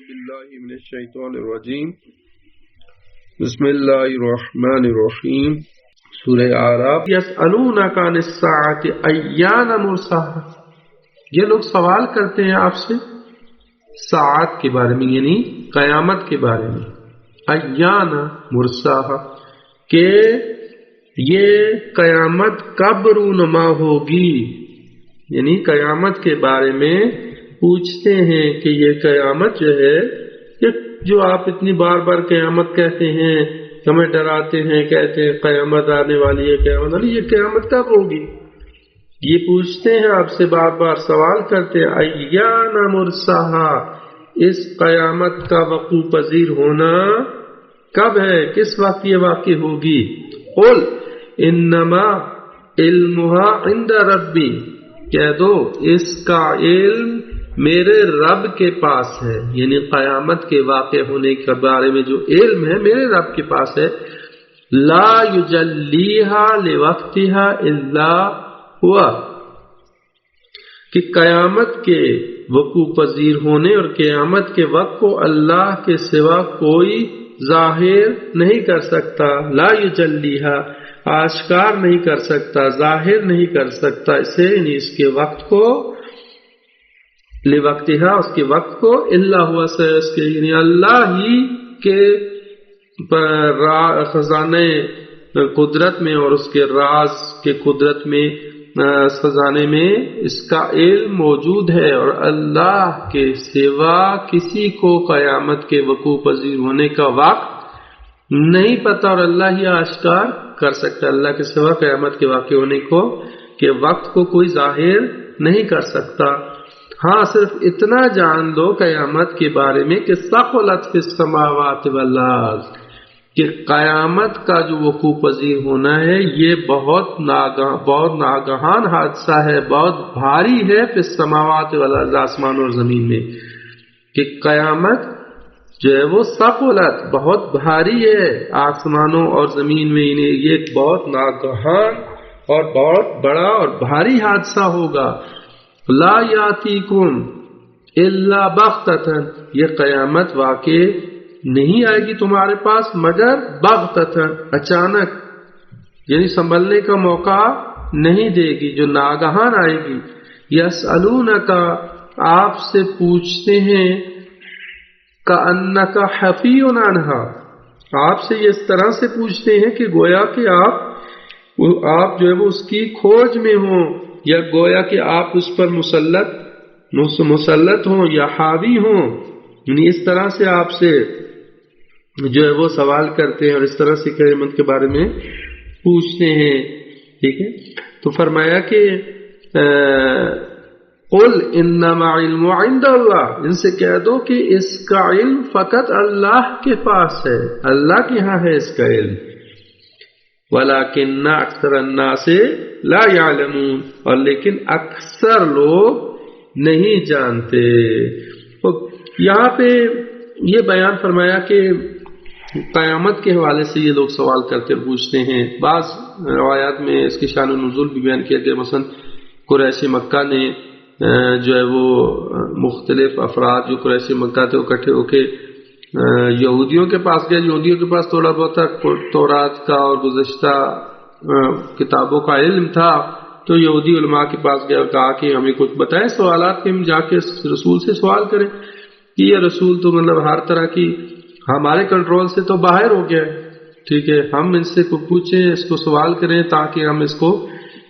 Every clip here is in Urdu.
باللہ من الشیطان الرجیم بسم اللہ الرحمن الرحیم سورہ اعراف یسألونک عن الساعة ایان مرساہا، یہ لوگ سوال کرتے ہیں آپ سے ساعت کے بارے میں، یعنی قیامت کے بارے میں، ایان مرساہا، کہ یہ قیامت کب رونما ہوگی، یعنی قیامت کے بارے میں پوچھتے ہیں کہ یہ قیامت جو ہے، جو آپ اتنی بار بار قیامت کہتے ہیں، ہمیں ڈراتے ہیں، کہتے ہیں قیامت آنے والی ہے، قیامت والی، یہ قیامت کب ہوگی؟ یہ پوچھتے ہیں آپ سے، بار بار سوال کرتے ہیں، ایان مرساہا، اس قیامت کا وقوع پذیر ہونا کب ہے، کس وقت یہ واقع ہوگی؟ قل انما علمها عند ربی، کہہ دو اس کا علم میرے رب کے پاس ہے، یعنی قیامت کے واقع ہونے کے بارے میں جو علم ہے میرے رب کے پاس ہے۔ لا یجلیھا لوقتھا الا ہوا، کہ قیامت کے وقوع پذیر ہونے اور قیامت کے وقت کو اللہ کے سوا کوئی ظاہر نہیں کر سکتا۔ لا یجلیھا، آشکار نہیں کر سکتا، ظاہر نہیں کر سکتا اسے، یعنی اس کے وقت کو، لوقتھا، اس کے وقت کو، الا ہوا، سے اس کے، یعنی اللہ ہی کے خزانے قدرت میں اور اس کے راز کے قدرت میں، خزانے میں اس کا علم موجود ہے، اور اللہ کے سوا کسی کو قیامت کے وقوع پذیر ہونے کا وقت نہیں پتا، اور اللہ ہی آشکار کر سکتا، اللہ کے سوا قیامت کے واقع ہونے کو کہ وقت کو کوئی ظاہر نہیں کر سکتا۔ ہاں، صرف اتنا جان لو قیامت کے بارے میں کہ ثقلت فی السماوات والارض، کہ قیامت کا جو وقوع پذیر ہونا ہے یہ بہت ناگہان حادثہ ہے، بہت بھاری ہے، فی السماوات والارض، آسمان اور زمین میں، کہ قیامت جو ہے وہ ثقلت، بہت بھاری ہے آسمانوں اور زمین میں، یہ ایک بہت ناگہان اور بہت بڑا اور بھاری حادثہ ہوگا۔ لا یاتیکم الا بغتۃ، یہ قیامت واقع نہیں آئے گی تمہارے پاس مگر بغتۃ، اچانک، یعنی سنبھلنے کا موقع نہیں دے گی، جو ناگہان آئے گی۔ یسألونک، آپ سے پوچھتے ہیں، کأنک حفی عنہا، آپ سے یہ اس طرح سے پوچھتے ہیں کہ گویا کہ آپ جو ہے وہ اس کی کھوج میں ہوں، یا گویا کہ آپ اس پر مسلط ہوں یا حاوی ہوں، یعنی اس طرح سے آپ سے جو ہے وہ سوال کرتے ہیں اور اس طرح سے قیامت کے بارے میں پوچھتے ہیں۔ ٹھیک ہے، تو فرمایا کہ قل انما علم عند اللہ، ان سے کہہ دو کہ اس کا علم فقط اللہ کے پاس ہے، اللہ کے ہاں ہے اس کا علم۔ وَلَكِنَّ أَكْثَرَ النَّاسِ لَا يَعْلَمُونَ، اور لیکن اکثر لوگ نہیں جانتے۔ تو یہاں پہ یہ بیان فرمایا کہ قیامت کے حوالے سے یہ لوگ سوال کرتے اور پوچھتے ہیں۔ بعض روایات میں اس کی شان و نزول بھی بیان کیا گیا، مثلا قریش مکہ نے جو ہے وہ مختلف افراد جو قریش مکہ تھے اکٹھے ہو کے یہودیوں کے پاس گئے، یہودیوں کے پاس تھوڑا بہت تورات کا اور گزشتہ کتابوں کا علم تھا، تو یہودی علماء کے پاس گئے اور کہا کہ ہمیں کچھ بتائیں سوالات، کہ ہم جا کے رسول سے سوال کریں، کہ یہ رسول تو مطلب ہر طرح کی ہمارے کنٹرول سے تو باہر ہو گیا ہے، ٹھیک ہے، ہم ان سے کو پوچھیں، اس کو سوال کریں تاکہ ہم اس کو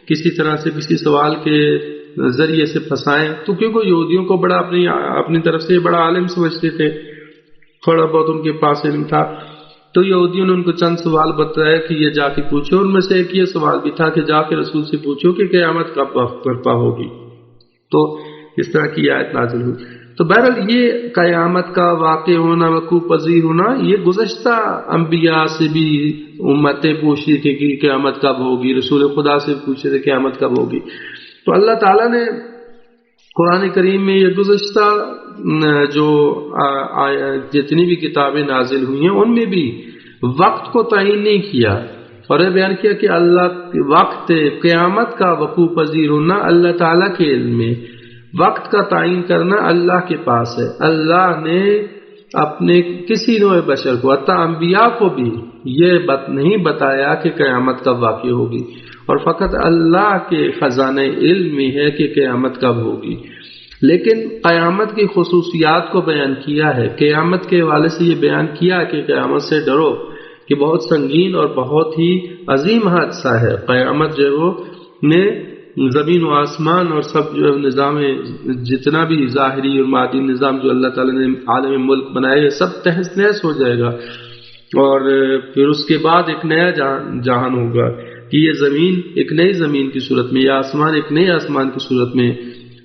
کسی طرح سے کسی سوال کے ذریعے سے پھنسائیں۔ تو کیونکہ یہودیوں کو بڑا اپنی طرف سے بڑا عالم سمجھتے تھے، تھوڑا بہت ان کے پاس علم تھا، تو یہودیوں نے ان کو چند سوال بتایا کہ یہ جا کے پوچھو۔ ان میں سے ایک یہ سوال بھی تھا کہ جا کے رسول سے پوچھو کہ قیامت کب برپا ہوگی۔ تو اس طرح کی آیت نازل ہوئی۔ تو بہرحال یہ قیامت کا واقع ہونا، وقوع پذیر ہونا، یہ گزشتہ انبیاء سے بھی امتیں پوچھ رہی تھی کہ قیامت کب ہوگی، رسول خدا سے پوچھ رہے تھے قیامت کب ہوگی۔ تو اللہ تعالیٰ نے قرآن کریم میں یہ گزشتہ جو جتنی بھی کتابیں نازل ہوئی ہیں ان میں بھی وقت کو تعین نہیں کیا، اور یہ بیان کیا کہ اللہ وقت قیامت کا وقوع پذیر ہونا اللہ تعالیٰ کے علم میں، وقت کا تعین کرنا اللہ کے پاس ہے۔ اللہ نے اپنے کسی نوع بشر کو، حتیٰ انبیاء کو بھی یہ نہیں بتایا کہ قیامت کب واقع ہوگی، اور فقط اللہ کے خزانہ علم میں ہے کہ قیامت کب ہوگی۔ لیکن قیامت کی خصوصیات کو بیان کیا ہے، قیامت کے حوالے سے یہ بیان کیا کہ قیامت سے ڈرو کہ بہت سنگین اور بہت ہی عظیم حادثہ ہے۔ قیامت جو ہے وہ نے زمین و آسمان اور سب جو نظام جتنا بھی ظاہری اور مادی نظام جو اللہ تعالیٰ نے عالم ملک بنائے سب تہس نہس ہو جائے گا، اور پھر اس کے بعد ایک نیا جہان ہوگا کہ یہ زمین ایک نئی زمین کی صورت میں، یا آسمان ایک نئے آسمان کی صورت میں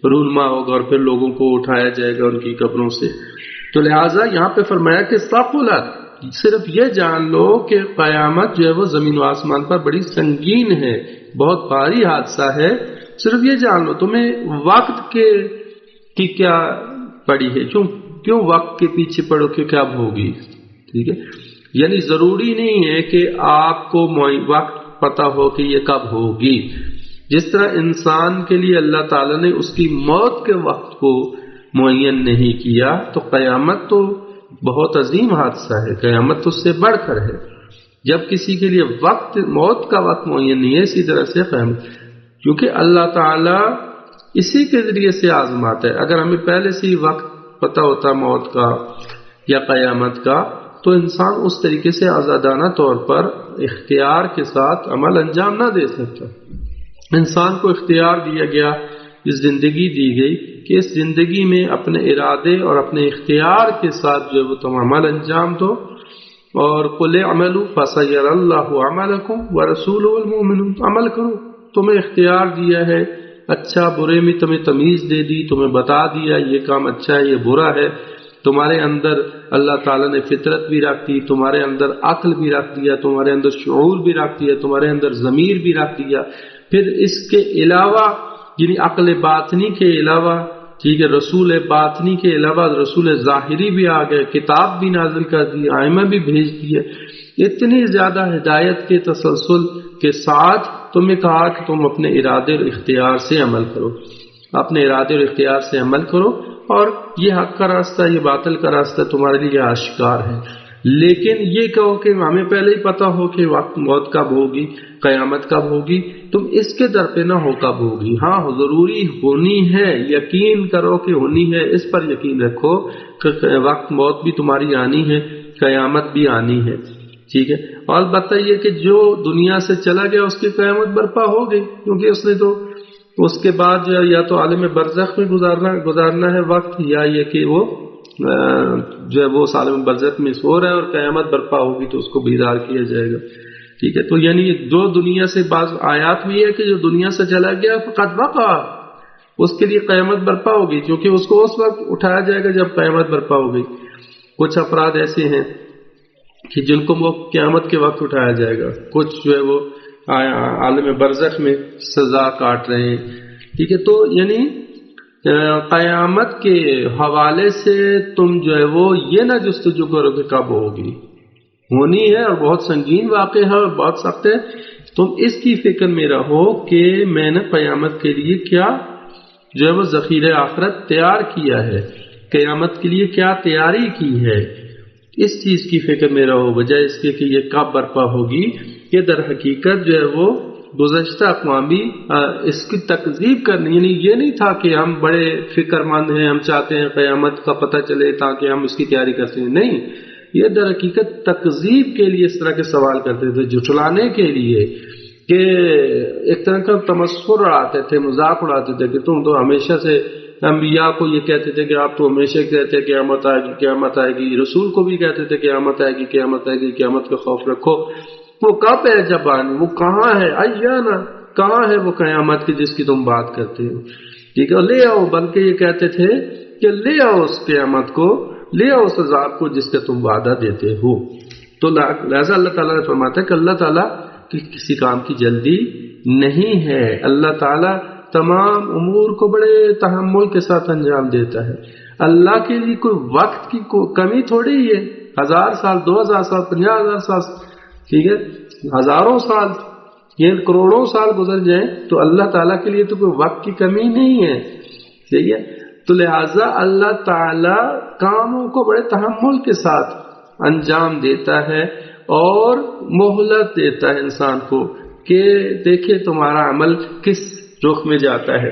رونما ہوگا، اور پھر لوگوں کو اٹھایا جائے گا ان کی قبروں سے۔ تو لہٰذا یہاں پہ فرمایا کہ ثقلت، صرف یہ جان لو کہ قیامت جو ہے وہ زمین و آسمان پر بڑی سنگین ہے، بہت بھاری حادثہ ہے، صرف یہ جان لو۔ تمہیں وقت کی کیا پڑی ہے، کیوں وقت کے پیچھے پڑو کہ کب ہوگی، ٹھیک ہے؟ یعنی ضروری نہیں ہے کہ آپ کو وقت پتا ہو کہ یہ کب ہوگی۔ جس طرح انسان کے لیے اللہ تعالیٰ نے اس کی موت کے وقت کو معین نہیں کیا، تو قیامت تو بہت عظیم حادثہ ہے، قیامت تو اس سے بڑھ کر ہے۔ جب کسی کے لیے موت کا وقت معین نہیں ہے، اسی طرح سے قیامت، کیونکہ اللہ تعالیٰ اسی کے ذریعے سے آزماتا ہے۔ اگر ہمیں پہلے سے ہی وقت پتا ہوتا موت کا یا قیامت کا، تو انسان اس طریقے سے آزادانہ طور پر اختیار کے ساتھ عمل انجام نہ دے سکتا۔ انسان کو اختیار دیا گیا، اس زندگی دی گئی کہ اس زندگی میں اپنے ارادے اور اپنے اختیار کے ساتھ جو وہ تم عمل انجام دو، اور قُلِ اعْمَلُوا فَسَيَرَى اللَّهُ عَمَلَكُمْ وَرَسُولُهُ وَالْمُؤْمِنُونَ، عمل کرو، تمہیں اختیار دیا ہے، اچھا برے میں تمہیں تمیز دے دی، تمہیں بتا دیا یہ کام اچھا ہے یہ برا ہے، تمہارے اندر اللہ تعالیٰ نے فطرت بھی رکھ دی، تمہارے اندر عقل بھی رکھ دیا، تمہارے اندر شعور بھی رکھ دیا، تمہارے اندر ضمیر بھی رکھ دیا۔ پھر اس کے علاوہ یعنی عقل باطنی کے علاوہ، ٹھیک ہے، رسول باطنی کے علاوہ رسول ظاہری بھی آ گئے، کتاب بھی نازل کر دی، آئمہ بھی بھیج دیے۔ اتنی زیادہ ہدایت کے تسلسل کے ساتھ تمہیں کہا کہ تم اپنے ارادے اور اختیار سے عمل کرو، اپنے ارادے اور اختیار سے عمل کرو، اور یہ حق کا راستہ یہ باطل کا راستہ تمہارے لیے آشکار ہے۔ لیکن یہ کہو کہ ہمیں پہلے ہی پتا ہو کہ وقت موت کب ہوگی، قیامت کب ہوگی، تم اس کے در پہ نہ ہو کب ہوگی۔ ہاں ضروری ہونی ہے، یقین کرو کہ ہونی ہے، اس پر یقین رکھو کہ وقت موت بھی تمہاری آنی ہے، قیامت بھی آنی ہے، ٹھیک ہے۔ اور البتہ یہ کہ جو دنیا سے چلا گیا اس کی قیامت برپا ہو گئی، کیونکہ اس نے تو اس کے بعد جو یا تو عالم برزخ میں گزارنا ہے وقت، یا یہ کہ وہ جو ہے وہ عالم برزخ میں سو رہا ہے، اور قیامت برپا ہوگی تو اس کو بیدار کیا جائے گا، ٹھیک ہے۔ تو یعنی جو دنیا سے بعض آیات میں یہ ہے کہ جو دنیا سے چلا گیا فقط وقع، اس کے لیے قیامت برپا ہوگی، کیونکہ اس کو اس وقت اٹھایا جائے گا جب قیامت برپا ہو گئی۔ کچھ افراد ایسے ہیں کہ جن کو وہ قیامت کے وقت اٹھایا جائے گا، کچھ جو ہے وہ عالم برزخ میں سزا کاٹ رہے ہیں، ٹھیک ہے۔ تو یعنی قیامت کے حوالے سے تم جو ہے وہ یہ نہ جستجو کرو کہ کب ہوگی، ہونی ہے اور بہت سنگین واقع ہے اور بہت سخت ہے، تم اس کی فکر میں رہو کہ میں نے قیامت کے لیے کیا جو ہے وہ ذخیرہ آخرت تیار کیا ہے، قیامت کے لیے کیا تیاری کی ہے، اس چیز کی فکر میں رہو، بجائے اس کے کہ یہ کب برپا ہوگی۔ یہ در حقیقت جو ہے وہ گزشتہ اقوام بھی اس کی تکذیب کرنی، یعنی یہ نہیں تھا کہ ہم بڑے فکر مند ہیں، ہم چاہتے ہیں قیامت کا پتہ چلے تاکہ ہم اس کی تیاری کرتے ہیں، نہیں، یہ در حقیقت تکذیب کے لیے اس طرح کے سوال کرتے تھے، جھٹلانے کے لیے، کہ ایک طرح کا تمسخر اڑاتے تھے، مذاق اڑاتے تھے کہ تم تو ہمیشہ سے انبیاء کو یہ کہتے تھے کہ آپ تو ہمیشہ کہتے ہیں قیامت آئے گی قیامت آئے گی، رسول کو بھی کہتے تھے قیامت آئے گی قیامت آئے گی، قیامت کا خوف رکھو، وہ کب ہے جب آنی، وہ کہاں ہے، ایانا، کہاں ہے وہ قیامت کی جس کی تم بات کرتے ہو، ٹھیک ہے، لے آؤ، بلکہ یہ کہتے تھے کہ لے آؤ اس قیامت کو، لے آؤ اس عذاب کو جس کا تم وعدہ دیتے ہو۔ تو لہذا اللہ تعالیٰ نے فرماتا ہے کہ اللہ تعالیٰ کی کسی کام کی جلدی نہیں ہے، اللہ تعالیٰ تمام امور کو بڑے تحمل کے ساتھ انجام دیتا ہے۔ اللہ کے لیے کوئی وقت کی کمی تھوڑی ہے، 1000 سال 2000 سال 50,000 سال، ٹھیک ہے، ہزاروں سال یہ کروڑوں سال گزر جائیں تو اللہ تعالیٰ کے لیے تو کوئی وقت کی کمی نہیں ہے، صحیح ہے۔ تو لہٰذا اللہ تعالی کاموں کو بڑے تحمل کے ساتھ انجام دیتا ہے اور مہلت دیتا ہے انسان کو کہ دیکھے تمہارا عمل کس رخ میں جاتا ہے.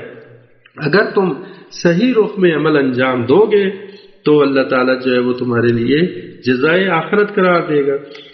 اگر تم صحیح رخ میں عمل انجام دو گے تو اللہ تعالیٰ جو ہے وہ تمہارے لیے جزائے آخرت قرار دے گا.